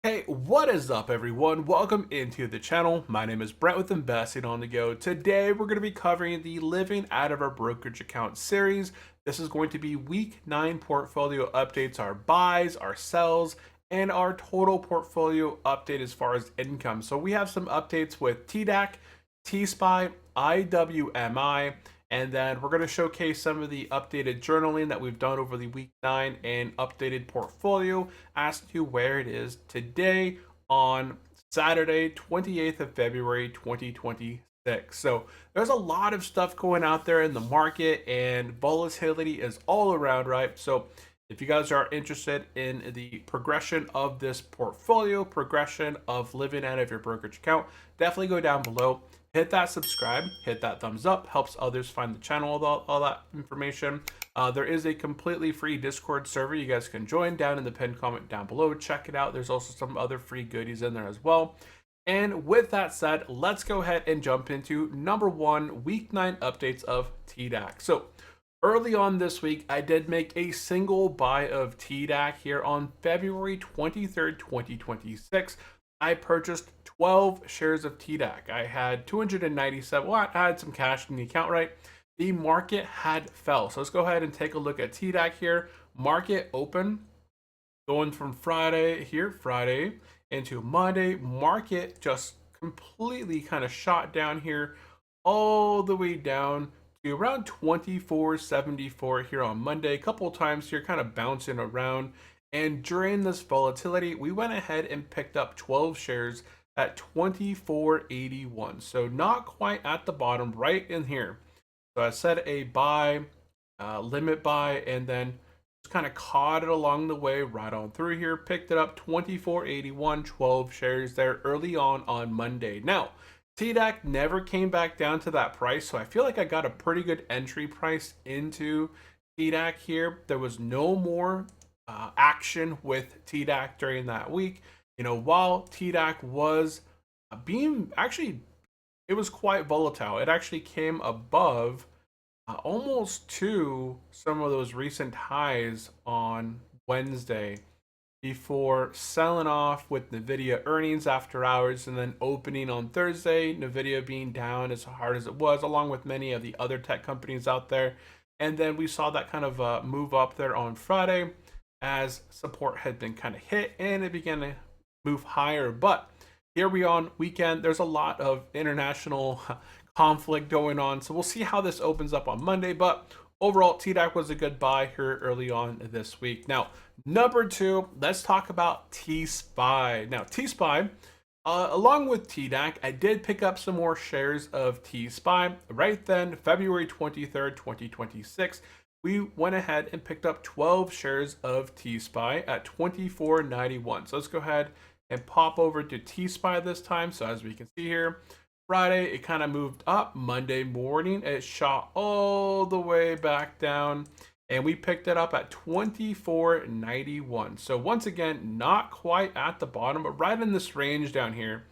Hey, what is up everyone? Welcome into the channel. My name is Brent with Investing on the Go. Today we're going to be covering the Living Out of Our Brokerage Account series. This is going to be week 9 portfolio updates, our buys, our sells, and our total portfolio update as far as income. So we have some updates with TDAC, T-SPY, IWMI, and then we're going to showcase some of the updated journaling that we've done over the week 9 and updated portfolio as to where it is today on Saturday, 28th of February, 2026. So there's a lot of stuff going out there in the market and volatility is all around, right? So if you guys are interested in the progression of this portfolio, progression of living out of your brokerage account, definitely go down below. Hit that subscribe, hit that thumbs up, helps others find the channel, all that information. There is a completely free Discord server you guys can join down in the pinned comment down below. Check it out. There's also some other free goodies in there as well. And with that said, let's go ahead and jump into number 1, week 9 updates of TDAC. So early on this week, I did make a single buy of TDAC here on February 23rd, 2026. I purchased 12 shares of TDAC. I had 297. Well, I had some cash in the account, right? The market had fell. So let's go ahead and take a look at TDAC here. Market open going from Friday into Monday. Market just completely kind of shot down here all the way down to around 24.74 here on Monday. A couple of times here kind of bouncing around. And during this volatility, we went ahead and picked up 12 shares at 24.81. So not quite at the bottom, right in here. So I set a buy, limit buy, and then just kind of caught it along the way right on through here. Picked it up 24.81, 12 shares there early on Monday. Now, TDAC never came back down to that price, so I feel like I got a pretty good entry price into TDAC here. There was no more action with TDAC during that week. You know, while TDAC was being actually, it was quite volatile. It actually came above almost to some of those recent highs on Wednesday before selling off with Nvidia earnings after hours and then opening on Thursday, Nvidia being down as hard as it was, along with many of the other tech companies out there. And then we saw that kind of move up there on Friday as support had been kind of hit and it began to move higher. But here we are on weekend. There's a lot of international conflict going on. So we'll see how this opens up on Monday. But overall, TDAC was a good buy here early on this week. Now, number 2, let's talk about T-SPY. Now, T-SPY, along with TDAC, I did pick up some more shares of T-SPY. Right then, February 23rd, 2026, we went ahead and picked up 12 shares of T-SPY at 24.91. So let's go ahead and pop over to T-SPY this time. So as we can see here, Friday, it kind of moved up. Monday morning, it shot all the way back down. And we picked it up at 24.91. So once again, not quite at the bottom, but right in this range down here.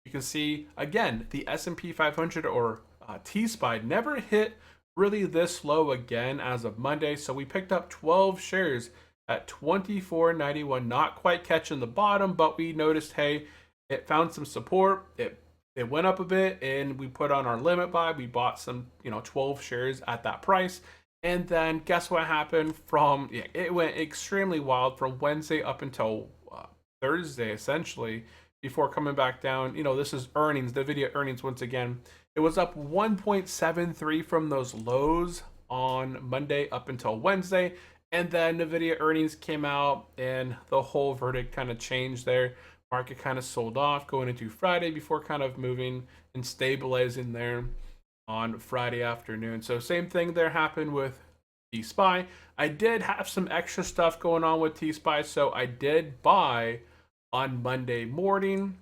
You can see, again, the S&P 500 or T-SPY never hit really this low again as of Monday. So we picked up 12 shares at 24.91, not quite catching the bottom, but we noticed, hey, it found some support. It went up a bit and we put on our limit buy. We bought some, 12 shares at that price. And then guess what happened from, it went extremely wild from Wednesday up until Thursday, essentially, before coming back down. This is earnings, the Nvidia earnings once again. It was up 1.73 from those lows on Monday up until Wednesday. And then Nvidia earnings came out and the whole verdict kind of changed there. Market kind of sold off going into Friday before kind of moving and stabilizing there on Friday afternoon. So same thing there happened with T-SPY. I did have some extra stuff going on with T-SPY, so I did buy on Monday morning.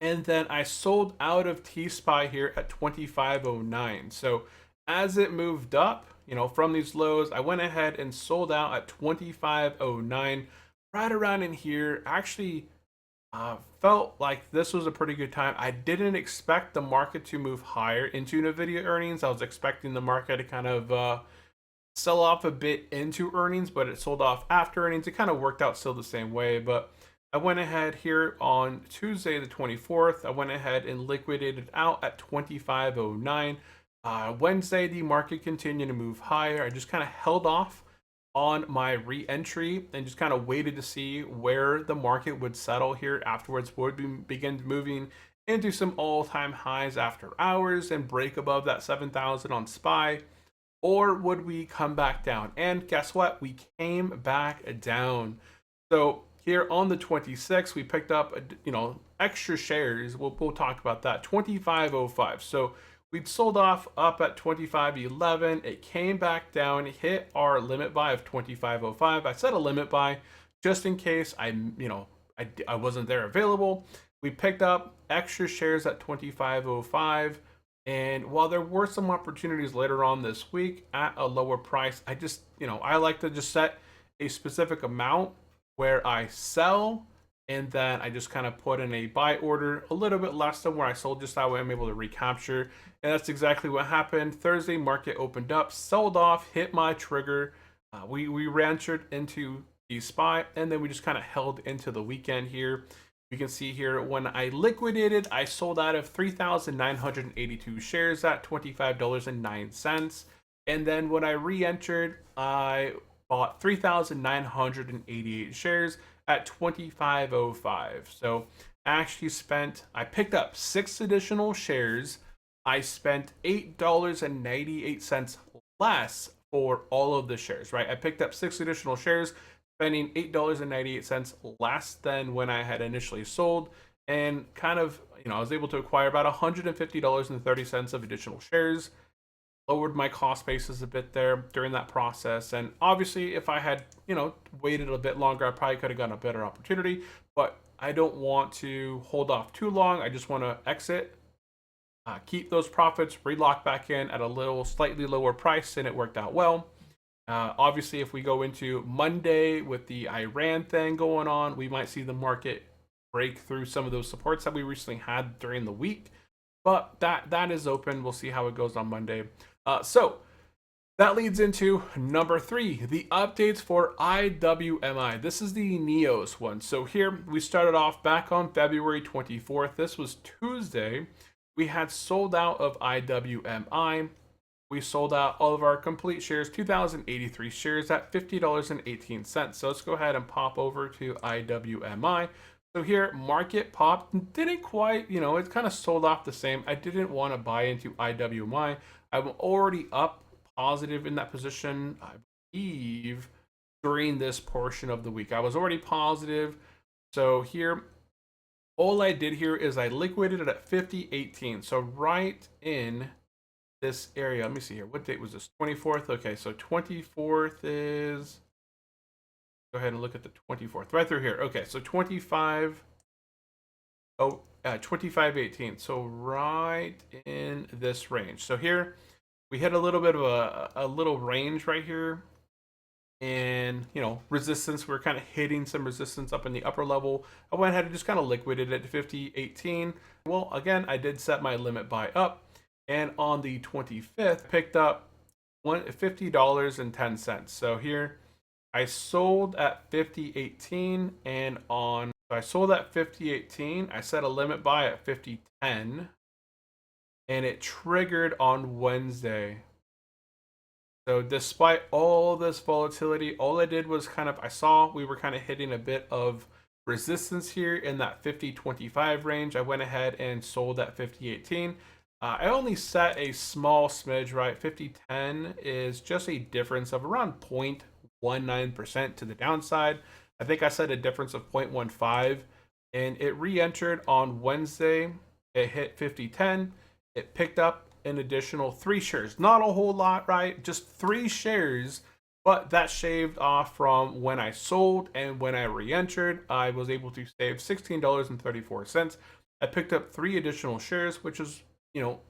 And then I sold out of T-SPY here at 25.09. So as it moved up, from these lows, I went ahead and sold out at 25.09. Right around in here, actually felt like this was a pretty good time. I didn't expect the market to move higher into Nvidia earnings. I was expecting the market to kind of sell off a bit into earnings, but it sold off after earnings. It kind of worked out still the same way, but I went ahead here on Tuesday the 24th. I went ahead and liquidated out at 25.09. Wednesday, the market continued to move higher. I just kind of held off on my re-entry and just kind of waited to see where the market would settle here afterwards. Would begin moving into some all-time highs after hours and break above that 7,000 on SPY, or would we come back down? And guess what? We came back down. So here on the 26th, we picked up, extra shares. We'll talk about that. 25.05. So we'd sold off up at 25.11. It came back down, hit our limit buy of 25.05. I set a limit buy just in case I wasn't there available. We picked up extra shares at 25.05. And while there were some opportunities later on this week at a lower price, I like to just set a specific amount where I sell, and then I just kind of put in a buy order a little bit less than where I sold, just that way I'm able to recapture. And that's exactly what happened. Thursday market opened up, sold off, hit my trigger. We re-entered into the SPY, and then we just kind of held into the weekend here. You can see here when I liquidated, I sold out of 3,982 shares at $25.09. And then when I re-entered, I bought 3,988 shares at 25.05. So actually I picked up 6 additional shares. I spent $8.98 less for all of the shares, right? I picked up 6 additional shares, spending $8.98 less than when I had initially sold, and I was able to acquire about $150.30 of additional shares. Lowered my cost basis a bit there during that process. And obviously, if I had, waited a bit longer, I probably could have gotten a better opportunity, but I don't want to hold off too long. I just want to exit, keep those profits, relock back in at a little slightly lower price, and it worked out well. Obviously, if we go into Monday with the Iran thing going on, we might see the market break through some of those supports that we recently had during the week. But that is open. We'll see how it goes on Monday. So that leads into number 3, the updates for IWMI. This is the NEOS one. So here we started off back on February 24th. This was Tuesday. We had sold out of IWMI. We sold out all of our complete shares, 2,083 shares at $50.18. So let's go ahead and pop over to IWMI. So here, market popped, didn't quite, it kind of sold off the same. I didn't want to buy into IWMI. I'm already up positive in that position, I believe, during this portion of the week. I was already positive. So here, all I did here is I liquidated it at 50.18. So right in this area. Let me see here. What date was this? 24th. Okay, so 24th is. Go ahead and look at the 24th. Right through here. Okay, so 25. Oh, 25.18. So right in this range. So here we hit a little bit of a little range right here. And, resistance, we're kind of hitting some resistance up in the upper level. I went ahead and just kind of liquidated it to 50.18. Well, again, I did set my limit buy up. And on the 25th, picked up $50.10. So here, I sold at 50.18, and I sold at 50.18. I set a limit buy at 50.10, and it triggered on Wednesday. So despite all this volatility, all I did was I saw we were kind of hitting a bit of resistance here in that 50.25 range. I went ahead and sold at 50.18. I only set a small smidge, right? 50.10 is just a difference of around 0.19% to the downside. I think I set a difference of 0.15, and it re-entered on Wednesday. It hit 50.10. It picked up an additional 3 shares. Not a whole lot, right? Just 3 shares, but that shaved off from when I sold, and when I re-entered, I was able to save $16.34. I picked up 3 additional shares, which is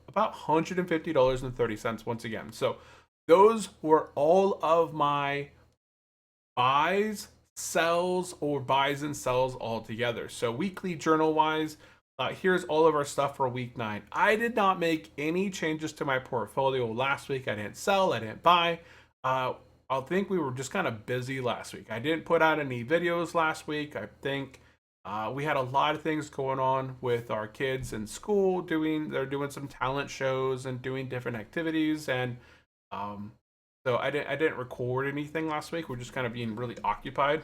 about $150.30 once again. So those were all of my buys, sells, or buys and sells all together. So weekly journal wise, here's all of our stuff for week 9. I did not make any changes to my portfolio last week. I didn't sell, I didn't buy. I think we were just kind of busy last week. I didn't put out any videos last week. I think We had a lot of things going on with our kids in school. They're doing some talent shows and doing different activities, and um, so I didn't record anything last week. We're just kind of being really occupied.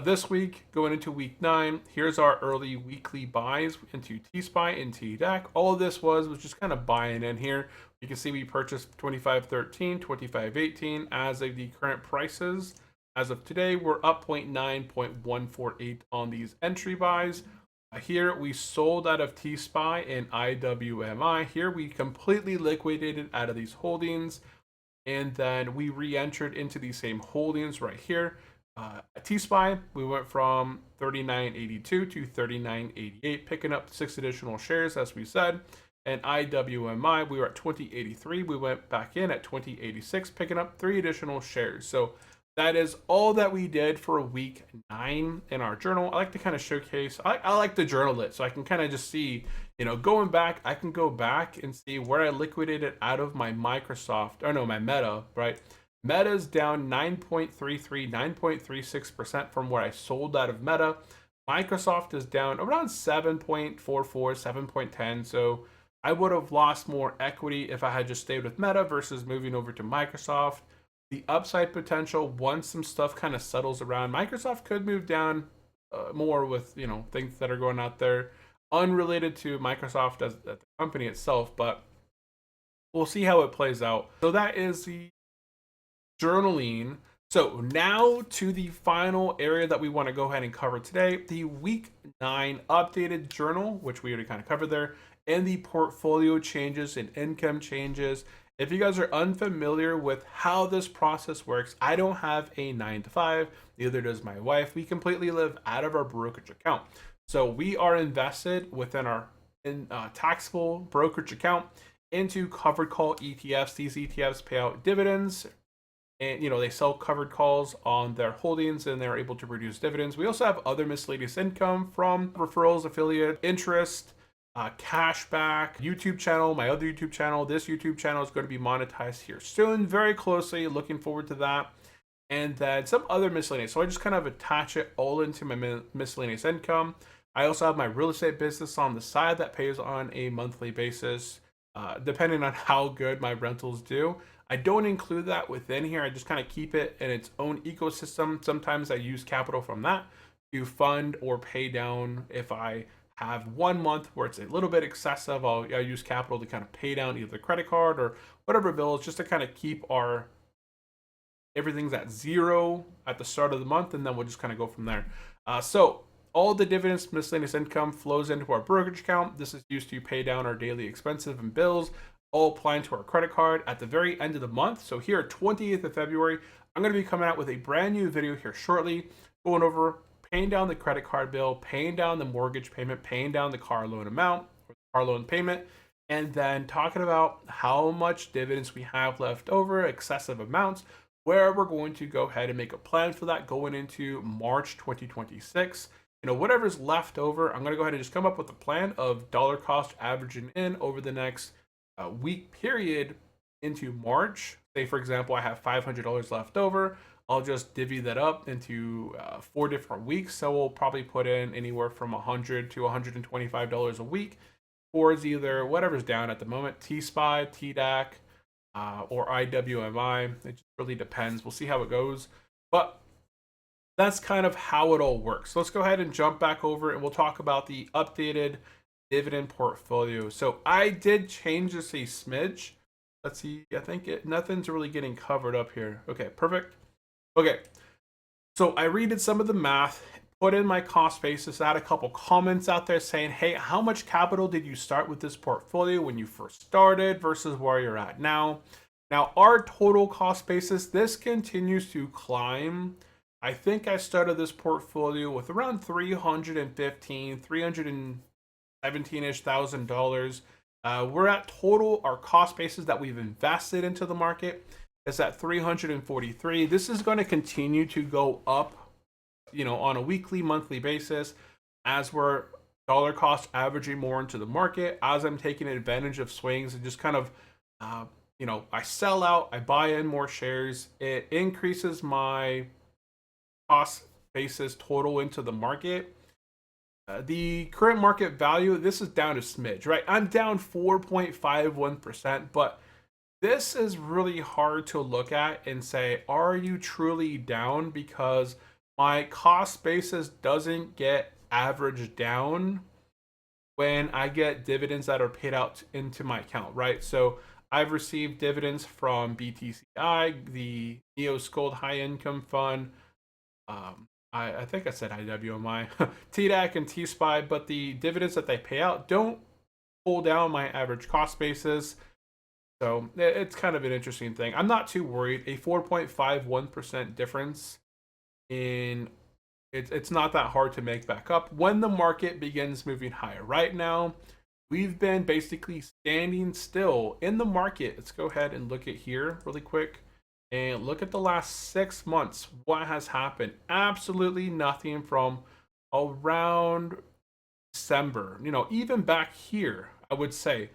This week, going into week 9, here's our early weekly buys into T-Spy and T-DAC. All of this was just kind of buying in here. You can see we purchased 25.13, 25.18 as of the current prices. As of today, we're up 0.9, 0.148 on these entry buys. Here we sold out of T-Spy and IWMI. Here we completely liquidated out of these holdings, and then we re-entered into these same holdings right here. T-Spy, we went from 39.82 to 39.88, picking up 6 additional shares, as we said. And IWMI, we were at 20.83. We went back in at 20.86, picking up 3 additional shares. So that is all that we did for week 9 in our journal. I like to kind of showcase, I like to journal it so I can kind of just see, going back, I can go back and see where I liquidated out of my my Meta, right? Meta's down 9.33, 9.36% from where I sold out of Meta. Microsoft is down around 7.44, 7.10. So I would have lost more equity if I had just stayed with Meta versus moving over to Microsoft. The upside potential, once some stuff kind of settles around, Microsoft could move down more with things that are going out there unrelated to Microsoft as the company itself, but we'll see how it plays out. So that is the journaling. So now to the final area that we want to go ahead and cover today, the week 9 updated journal, which we already kind of covered there, and the portfolio changes and income changes. If you guys are unfamiliar with how this process works, I don't have a 9 to 5, neither does my wife. We completely live out of our brokerage account. So we are invested within our taxable brokerage account into covered call ETFs. These ETFs pay out dividends, and they sell covered calls on their holdings, and they're able to produce dividends. We also have other miscellaneous income from referrals, affiliate interest, cashback, YouTube channel, my other YouTube channel. This YouTube channel is going to be monetized here soon, very closely. Looking forward to that. And then some other miscellaneous. So I just kind of attach it all into my miscellaneous income. I also have my real estate business on the side that pays on a monthly basis, depending on how good my rentals do. I don't include that within here. I just kind of keep it in its own ecosystem. Sometimes I use capital from that to fund or pay down. If I have 1 month where it's a little bit excessive, I'll use capital to kind of pay down either the credit card or whatever bills, just to kind of keep everything's at 0 at the start of the month, and then we'll just kind of go from there. So all the dividends, miscellaneous income flows into our brokerage account. This is used to pay down our daily expenses and bills, all applying to our credit card at the very end of the month. So here, 28th of February, I'm going to be coming out with a brand new video here shortly, going over paying down the credit card bill, paying down the mortgage payment, paying down the car loan amount, or car loan payment, and then talking about how much dividends we have left over, excessive amounts, where we're going to go ahead and make a plan for that going into March 2026. Whatever's left over, I'm going to go ahead and just come up with a plan of dollar cost averaging in over the next week period into March. Say, for example, I have $500 left over. I'll just divvy that up into 4 different weeks. So we'll probably put in anywhere from $100 to $125 a week towards either whatever's down at the moment, T-SPY, TDAC, or IWMI. It just really depends. We'll see how it goes. But that's kind of how it all works. So let's go ahead and jump back over and we'll talk about the updated dividend portfolio. So I did change this a smidge. Let's see. I think nothing's really getting covered up here. Okay, perfect. Okay, so I redid some of the math, put in my cost basis. I had a couple comments out there saying, hey, how much capital did you start with this portfolio when you first started versus where you're at now? Now, our total cost basis, this continues to climb. I think I started this portfolio with around 317-ish thousand dollars. We're at total, our cost basis that we've invested into the market is at 343. This is going to continue to go up, on a weekly, monthly basis as we're dollar cost averaging more into the market, as I'm taking advantage of swings and just kind of, I sell out, I buy in more shares. It increases my cost basis total into the market. The current market value, this is down a smidge, right? I'm down 4.51%, but this is really hard to look at and say, are you truly down? Because my cost basis doesn't get averaged down when I get dividends that are paid out into my account, right? So I've received dividends from BTCI, the EOS Gold High Income Fund. I think I said IWMI, TDAC, and T-SPY, but the dividends that they pay out don't pull down my average cost basis. So it's kind of an interesting thing. I'm not too worried. A 4.51% difference in it's not that hard to make back up when the market begins moving higher. Right now, we've been basically standing still in the market. Let's go ahead and look at here really quick and look at the last 6 months. What has happened? Absolutely nothing from around December. Even back here, I would say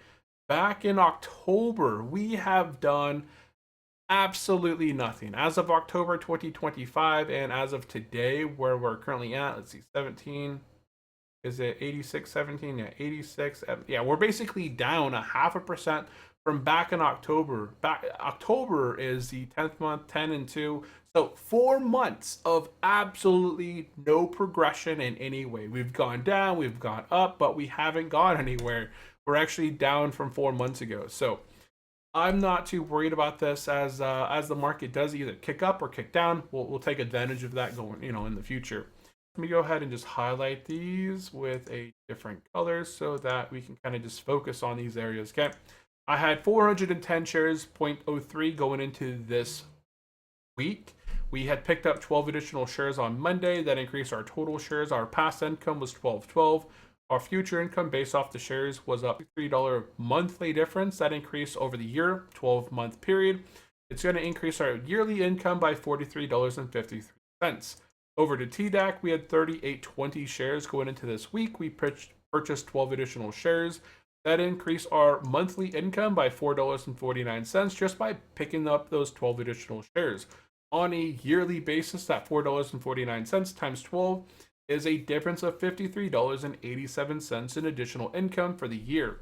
back in October, we have done absolutely nothing. As of October 2025 and as of today, where we're currently at, let's see, 17, is it 86, 17? Yeah, 86. Yeah, we're basically down a 0.5% from back in October. October is the 10th month, 10 and 2. So 4 months of absolutely no progression in any way. We've gone down, we've gone up, but we haven't gone anywhere. We're actually down from 4 months ago. So I'm not too worried about this as the market does either kick up or kick down. We'll take advantage of that going in the future. Let me go ahead and just highlight these with a different color so that we can kind of just focus on these areas. Okay, I had 410 shares, 0.03 going into this week. We had picked up 12 additional shares on Monday. That increased our total shares. Our past income was 1212. Our future income based off the shares was up $3 monthly difference. That increased over the year, 12-month period. It's going to increase our yearly income by $43.53. Over to TDAC, we had 3820 shares going into this week. We purchased 12 additional shares. That increased our monthly income by $4.49 just by picking up those 12 additional shares. On a yearly basis, that $4.49 times 12 is a difference of $53.87 in additional income for the year.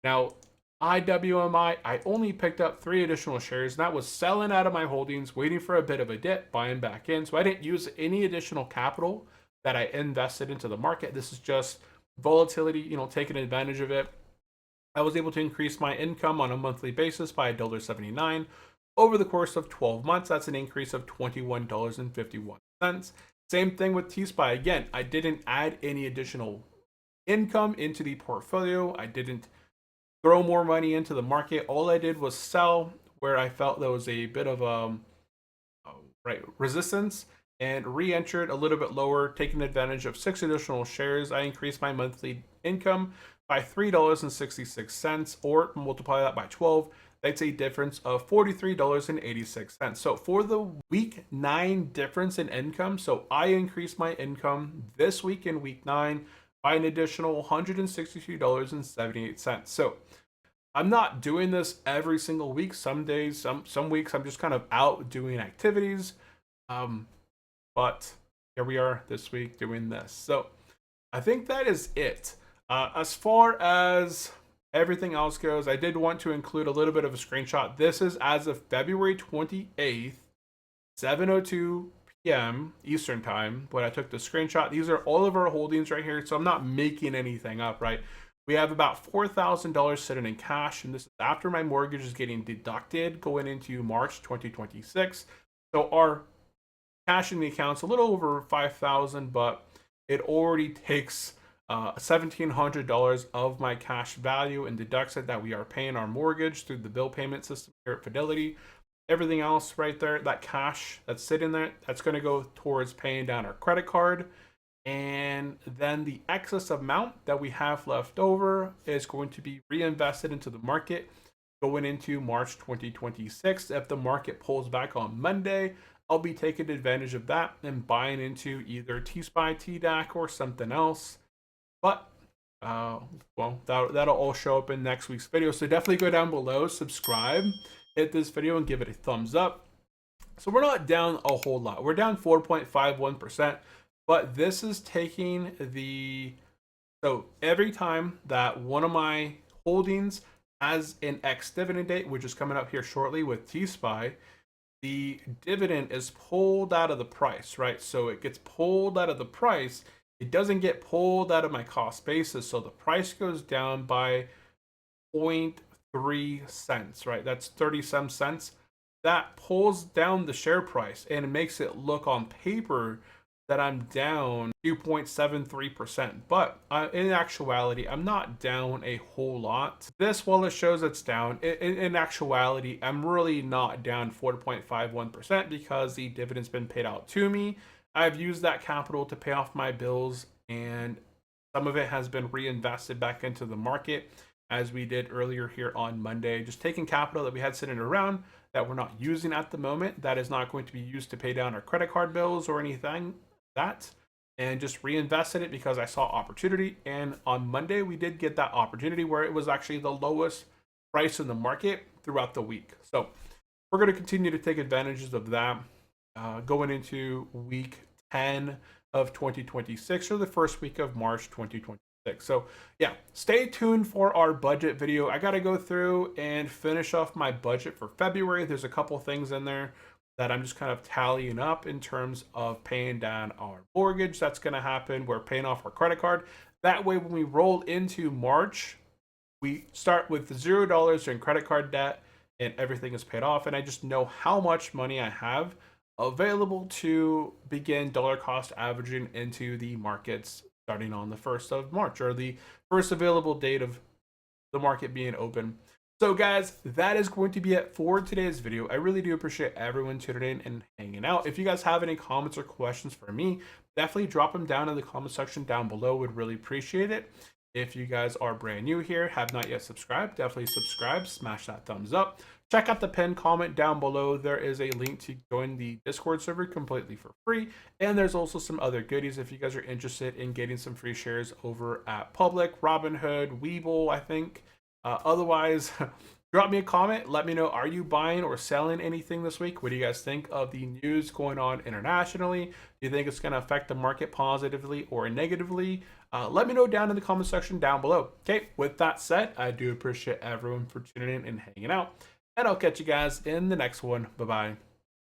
Now, IWMI, I only picked up 3 additional shares, and that was selling out of my holdings, waiting for a bit of a dip, buying back in. So I didn't use any additional capital that I invested into the market. This is just volatility, taking advantage of it. I was able to increase my income on a monthly basis by $1.79 over the course of 12 months. That's an increase of $21.51. Same thing with T-SPY. Again, I didn't add any additional income into the portfolio. I didn't throw more money into the market. All I did was sell where I felt there was a bit of resistance and re-entered a little bit lower, taking advantage of 6 additional shares. I increased my monthly income by $3.66, or multiply that by 12. That's a difference of $43.86. So for the week 9 difference in income, so I increased my income this week in week 9 by an additional $162.78. So I'm not doing this every single week. Some days, some weeks, I'm just kind of out doing activities. But here we are this week doing this. So I think that is it. As far as everything else goes, I did want to include a little bit of a screenshot. This is as of February 28th, 7:02 p.m. Eastern time when I took the screenshot. These are all of our holdings right here, so I'm not making anything up, right? We have about $4,000 sitting in cash, and this is after my mortgage is getting deducted going into March 2026. So our cash in the account's a little over $5,000, but it already takes $1,700 of my cash value and deducts it that we are paying our mortgage through the bill payment system here at Fidelity. Everything else right there, that cash that's sitting there, that's going to go towards paying down our credit card. And then the excess amount that we have left over is going to be reinvested into the market going into March 2026. If the market pulls back on Monday, I'll be taking advantage of that and buying into either T-SPY, TDAC, or something else. But, well, that'll all show up in next week's video. So definitely go down below, subscribe, hit this video, and give it a thumbs up. So we're not down a whole lot. We're down 4.51%, but this is taking the So every time that one of my holdings has an X dividend date, which is coming up here shortly with T-Spy, the dividend is pulled out of the price, right? So it gets pulled out of the price. It doesn't get pulled out of my cost basis. So the price goes down by 0.3 cents, right? That's 30 some cents. That pulls down the share price and it makes it look on paper that I'm down 2.73%. But in actuality, I'm not down a whole lot. This, while it shows it's down, in actuality, I'm really not down 4.51% because the dividend's been paid out to me. I've used that capital to pay off my bills, and some of it has been reinvested back into the market, as we did earlier here on Monday. Just taking capital that we had sitting around that we're not using at the moment, that is not going to be used to pay down our credit card bills or anything that, and just reinvested it because I saw opportunity. And on Monday, we did get that opportunity where it was actually the lowest price in the market throughout the week. So we're going to continue to take advantages of that going into week 10 of 2026 or the first week of March 2026. So yeah, stay tuned for our budget video. I got to go through and finish off my budget for February. There's a couple things in there that I'm just kind of tallying up in terms of paying down our mortgage. That's going to happen. We're paying off our credit card. That way, when we roll into March, we start with $0 in credit card debt and everything is paid off. And I just know how much money I have available to begin dollar cost averaging into the markets starting on the 1st of March, or the first available date of the market being open. So guys, that is going to be it for today's video. I really do appreciate everyone tuning in and hanging out. If you guys have any comments or questions for me, definitely drop them down in the comment section down below. Would really appreciate it. If you guys are brand new here, have not yet subscribed, definitely subscribe, smash that thumbs up. Check out the pinned comment down below. There is a link to join the Discord server completely for free. And there's also some other goodies if you guys are interested in getting some free shares over at Public, Robinhood, Webull, I think. Otherwise, drop me a comment. Let me know, are you buying or selling anything this week? What do you guys think of the news going on internationally? Do you think it's going to affect the market positively or negatively? Let me know down in the comment section down below. Okay, with that said, I do appreciate everyone for tuning in and hanging out. And I'll catch you guys in the next one. Bye-bye.